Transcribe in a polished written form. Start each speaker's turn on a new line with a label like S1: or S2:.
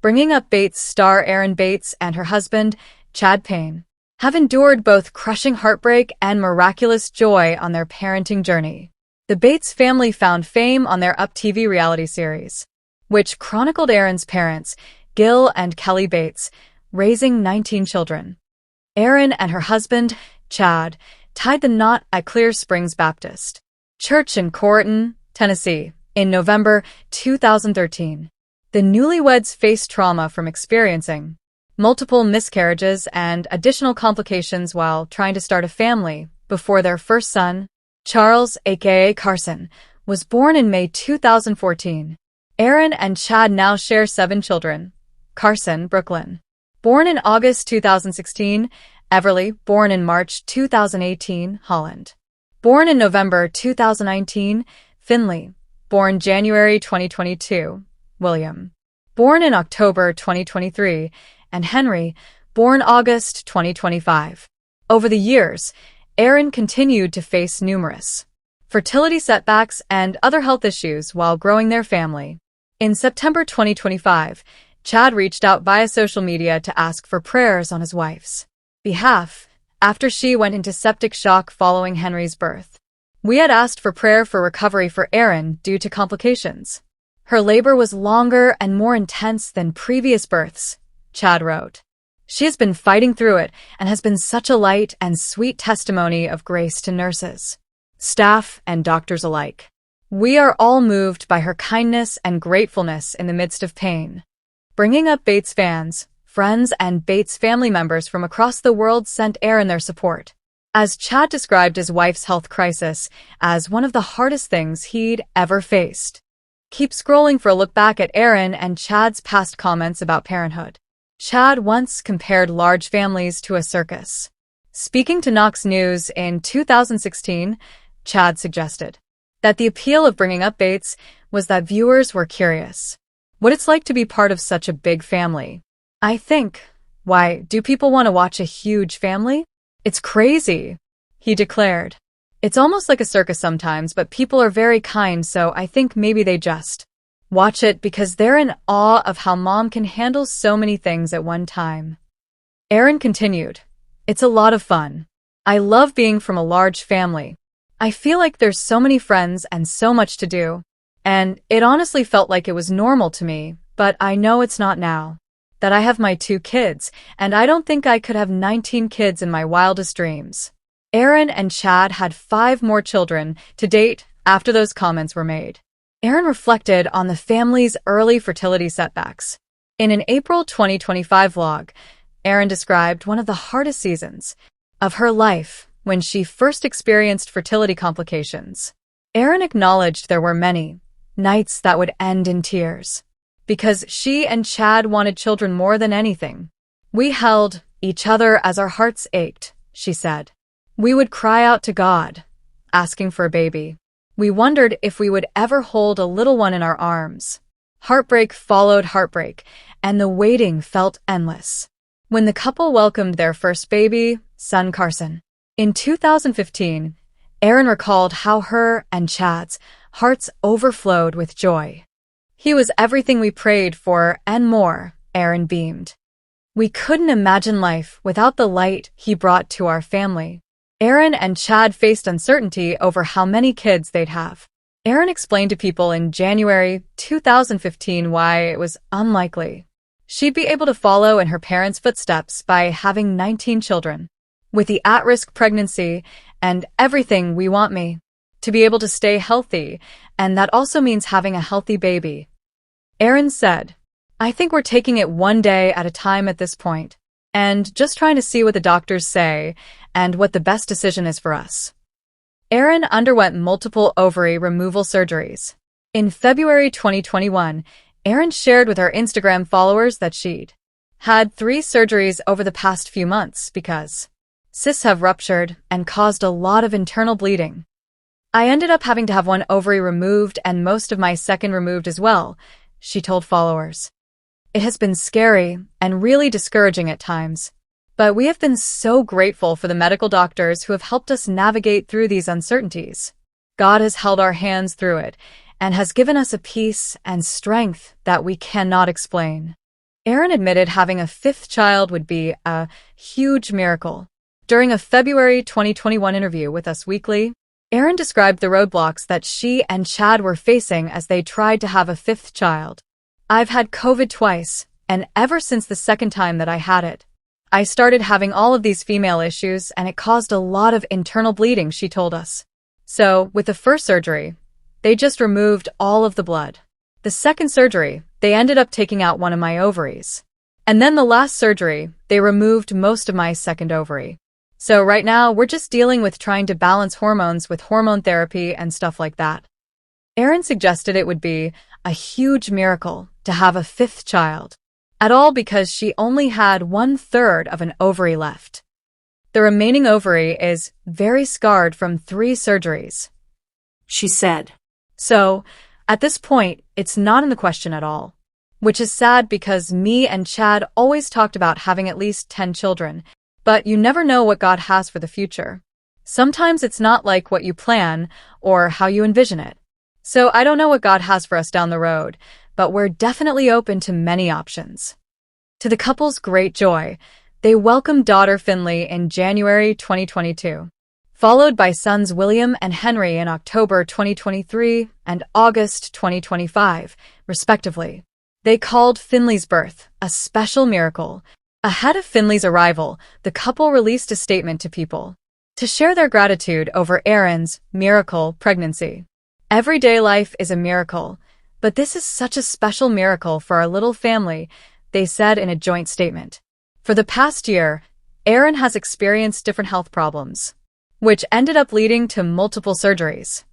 S1: Bringing Up Bates star Erin Bates and her husband, Chad Payne, have endured both crushing heartbreak and miraculous joy on their parenting journey. The Bates family found fame on their Up TV reality series, which chronicled Erin's parents, Gil and Kelly Bates, raising 19 children. Erin and her husband, Chad, tied the knot at Clear Springs Baptist Church in Corrigan, Tennessee, in November 2013. The newlyweds faced trauma from experiencing multiple miscarriages and additional complications while trying to start a family before their first son, Charles, aka Carson, was born in May 2014. Erin and Chad now share 7 children. Carson, Brooklyn, born in August 2016, Everly, born in March 2018, Holland, born in November 2019, Finley, born January 2022, William, born in October 2023, and Henry, born August 2025. Over the years, Erin continued to face numerous fertility setbacks and other health issues while growing their family. In September 2025, Chad reached out via social media to ask for prayers on his wife's behalf after she went into septic shock following Henry's birth. "We had asked for prayer for recovery for Erin due to complications. Her labor was longer and more intense than previous births," Chad wrote. "She has been fighting through it and has been such a light and sweet testimony of grace to nurses, staff, and doctors alike. We are all moved by her kindness and gratefulness in the midst of pain." Bringing Up Bates fans, friends, and Bates family members from across the world sent Erin their support, as Chad described his wife's health crisis as one of the hardest things he'd ever faced. Keep scrolling for a look back at Erin and Chad's past comments about parenthood. Chad once compared large families to a circus. Speaking to Knox News in 2016, Chad suggested that the appeal of Bringing Up Bates was that viewers were curious what it's like to be part of such a big family. "I think, why do people want to watch a huge family? It's crazy," he declared. "It's almost like a circus sometimes, but people are very kind, so I think maybe they just watch it because they're in awe of how mom can handle so many things at one time." Erin continued, "It's a lot of fun. I love being from a large family. I feel like there's so many friends and so much to do. And it honestly felt like it was normal to me, but I know it's not now that I have my 2 kids, and I don't think I could have 19 kids in my wildest dreams." Erin and Chad had 5 more children to date after those comments were made. Erin reflected on the family's early fertility setbacks. In an April 2025 vlog, Erin described one of the hardest seasons of her life when she first experienced fertility complications. Erin acknowledged there were many nights that would end in tears because she and Chad wanted children more than anything. "We held each other as our hearts ached," she said. "We would cry out to God, asking for a baby. We wondered if we would ever hold a little one in our arms. Heartbreak followed heartbreak, and the waiting felt endless." When the couple welcomed their first baby, son Carson, in 2015, Erin recalled how her and Chad's hearts overflowed with joy. "He was everything we prayed for and more," Erin beamed. "We couldn't imagine life without the light he brought to our family." Erin and Chad faced uncertainty over how many kids they'd have. Erin explained to people in January 2015 why it was unlikely she'd be able to follow in her parents' footsteps by having 19 children. "With the at-risk pregnancy and everything, we want me to be able to stay healthy, and that also means having a healthy baby." Erin said, "I think we're taking it one day at a time at this point, and just trying to see what the doctors say and what the best decision is for us." Erin underwent multiple ovary removal surgeries. In February 2021, Erin shared with her Instagram followers that she'd had 3 surgeries over the past few months because cysts have ruptured and caused a lot of internal bleeding. "I ended up having to have 1 ovary removed and most of my second removed as well," she told followers. "It has been scary and really discouraging at times, but we have been so grateful for the medical doctors who have helped us navigate through these uncertainties. God has held our hands through it and has given us a peace and strength that we cannot explain." Erin admitted having a fifth child would be a huge miracle. During a February 2021 interview with Us Weekly, Erin described the roadblocks that she and Chad were facing as they tried to have a fifth child. "I've had COVID twice, and ever since the second time that I had it, I started having all of these female issues and it caused a lot of internal bleeding," she told us. So, with the first surgery, they just removed all of the blood. The second surgery, they ended up taking out one of my ovaries. And then the last surgery, they removed most of my second ovary. So right now, we're just dealing with trying to balance hormones with hormone therapy and stuff like that. Erin suggested it would be a huge miracle to have a fifth child, at all because she only had 1/3 of an ovary left. The remaining ovary is very scarred from 3 surgeries, she said. So, at this point, it's not in the question at all. Which is sad because me and Chad always talked about having at least 10 children, but you never know what God has for the future. Sometimes it's not like what you plan or how you envision it. So I don't know what God has for us down the road, but we're definitely open to many options. To the couple's great joy, they welcomed daughter Finley in January 2022. Followed by sons William and Henry in October 2023 and August 2025, respectively. They called Finley's birth a special miracle. Ahead of Finley's arrival, the couple released a statement to people to share their gratitude over Erin's miracle pregnancy. "Everyday life is a miracle, but this is such a special miracle for our little family," they said in a joint statement. For the past year, Erin has experienced different health problems, which ended up leading to multiple surgeries.